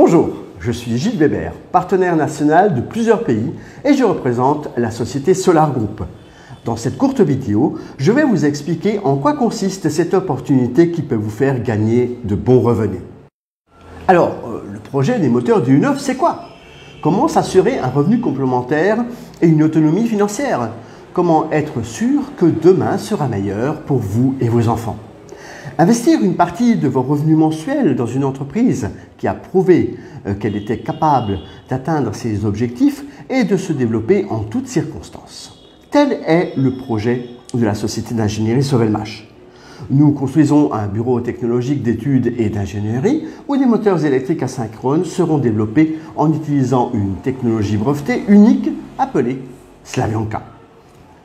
Bonjour, je suis Gilles Weber, partenaire national de plusieurs pays et je représente la société Solar Group. Dans cette courte vidéo, je vais vous expliquer en quoi consiste cette opportunité qui peut vous faire gagner de bons revenus. Alors, le projet des moteurs du U9, c'est quoi? Comment s'assurer un revenu complémentaire et une autonomie financière? Comment être sûr que demain sera meilleur pour vous et vos enfants? Investir une partie de vos revenus mensuels dans une entreprise qui a prouvé qu'elle était capable d'atteindre ses objectifs et de se développer en toutes circonstances. Tel est le projet de la société d'ingénierie Sovelmash. Nous construisons un bureau technologique d'études et d'ingénierie où des moteurs électriques asynchrones seront développés en utilisant une technologie brevetée unique appelée Slavyanka.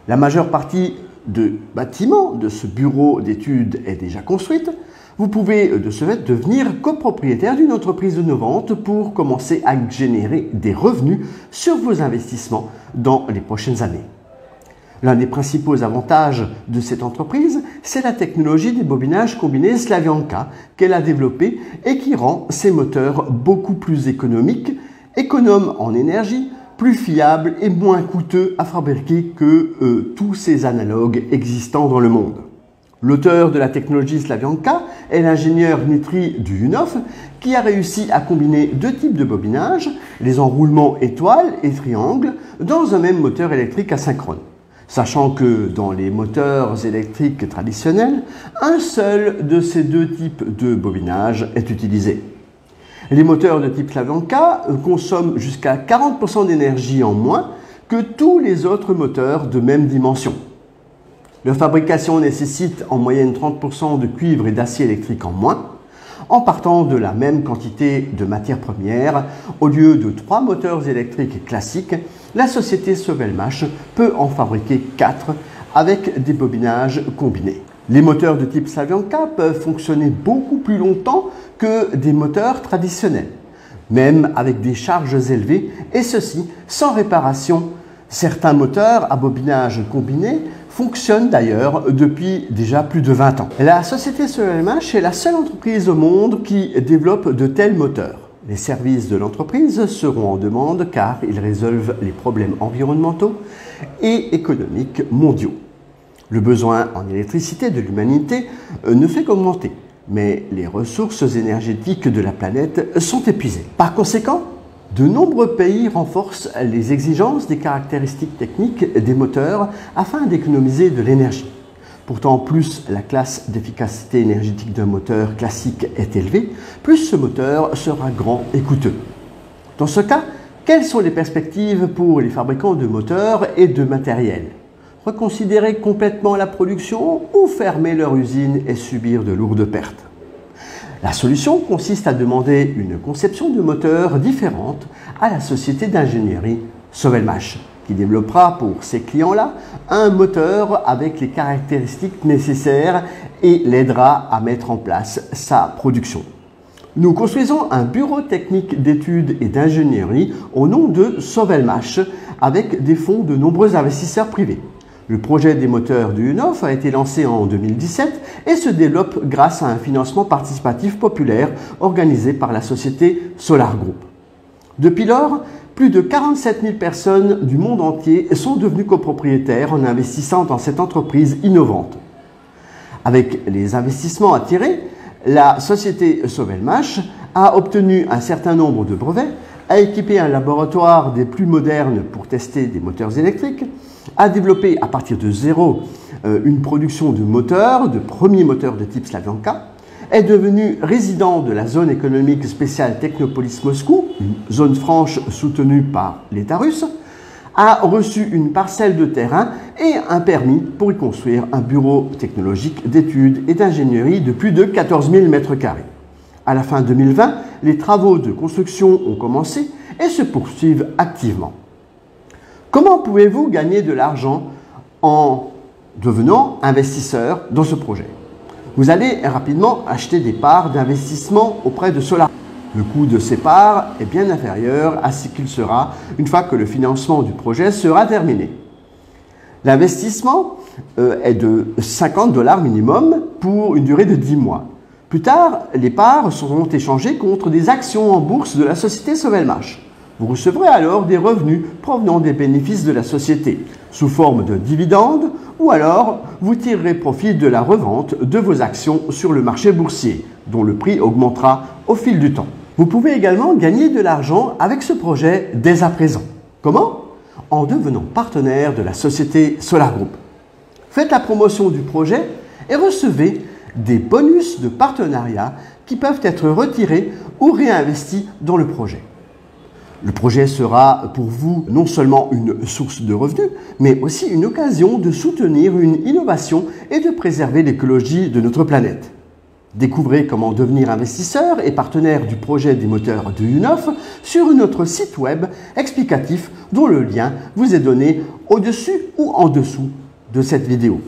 La majeure partie de bâtiment de ce bureau d'études est déjà construite. Vous pouvez de ce fait devenir copropriétaire d'une entreprise de nos ventes pour commencer à générer des revenus sur vos investissements dans les prochaines années. L'un des principaux avantages de cette entreprise, c'est la technologie des bobinages combinés Slavyanka qu'elle a développée et qui rend ses moteurs beaucoup plus économiques, économes en énergie, plus fiables et moins coûteux à fabriquer que tous ces analogues existants dans le monde. L'auteur de la technologie Slavyanka est l'ingénieur Dmitri Duyunov qui a réussi à combiner deux types de bobinages, les enroulements étoiles et triangles, dans un même moteur électrique asynchrone. Sachant que dans les moteurs électriques traditionnels, un seul de ces deux types de bobinage est utilisé. Les moteurs de type Slavyanka consomment jusqu'à 40% d'énergie en moins que tous les autres moteurs de même dimension. Leur fabrication nécessite en moyenne 30% de cuivre et d'acier électrique en moins. En partant de la même quantité de matières premières, au lieu de 3 moteurs électriques classiques, la société Sovelmash peut en fabriquer 4 avec des bobinages combinés. Les moteurs de type Slavyanka peuvent fonctionner beaucoup plus longtemps que des moteurs traditionnels, même avec des charges élevées, et ceci sans réparation. Certains moteurs à bobinage combiné fonctionnent d'ailleurs depuis déjà plus de 20 ans. La société Sovelmash est la seule entreprise au monde qui développe de tels moteurs. Les services de l'entreprise seront en demande car ils résolvent les problèmes environnementaux et économiques mondiaux. Le besoin en électricité de l'humanité ne fait qu'augmenter, mais les ressources énergétiques de la planète sont épuisées. Par conséquent, de nombreux pays renforcent les exigences des caractéristiques techniques des moteurs afin d'économiser de l'énergie. Pourtant, plus la classe d'efficacité énergétique d'un moteur classique est élevée, plus ce moteur sera grand et coûteux. Dans ce cas, quelles sont les perspectives pour les fabricants de moteurs et de matériel? Reconsidérer complètement la production ou fermer leur usine et subir de lourdes pertes? La solution consiste à demander une conception de moteur différente à la société d'ingénierie Sovelmash, qui développera pour ces clients-là un moteur avec les caractéristiques nécessaires et l'aidera à mettre en place sa production. Nous construisons un bureau technique d'études et d'ingénierie au nom de Sovelmash avec des fonds de nombreux investisseurs privés. Le projet des moteurs du U9 a été lancé en 2017 et se développe grâce à un financement participatif populaire organisé par la société Solar Group. Depuis lors, plus de 47 000 personnes du monde entier sont devenues copropriétaires en investissant dans cette entreprise innovante. Avec les investissements attirés, la société Sovelmash a obtenu un certain nombre de brevets, a équipé un laboratoire des plus modernes pour tester des moteurs électriques, a développé à partir de zéro une production de moteurs, de premiers moteurs de type Slavyanka, est devenu résident de la zone économique spéciale Technopolis Moscou, une zone franche soutenue par l'État russe, a reçu une parcelle de terrain et un permis pour y construire un bureau technologique d'études et d'ingénierie de plus de 14 000 m². À la fin 2020, les travaux de construction ont commencé et se poursuivent activement. Comment pouvez-vous gagner de l'argent en devenant investisseur dans ce projet? Vous allez rapidement acheter des parts d'investissement auprès de Solar. Le coût de ces parts est bien inférieur à ce qu'il sera une fois que le financement du projet sera terminé. L'investissement est de $50 minimum pour une durée de 10 mois. Plus tard, les parts seront échangées contre des actions en bourse de la société Sovelmash. Vous recevrez alors des revenus provenant des bénéfices de la société, sous forme de dividendes, ou alors vous tirerez profit de la revente de vos actions sur le marché boursier, dont le prix augmentera au fil du temps. Vous pouvez également gagner de l'argent avec ce projet dès à présent. Comment? En devenant partenaire de la société Solar Group. Faites la promotion du projet et recevez des bonus de partenariat qui peuvent être retirés ou réinvestis dans le projet. Le projet sera pour vous non seulement une source de revenus, mais aussi une occasion de soutenir une innovation et de préserver l'écologie de notre planète. Découvrez comment devenir investisseur et partenaire du projet des moteurs de UNOF sur notre site web explicatif dont le lien vous est donné au-dessus ou en dessous de cette vidéo.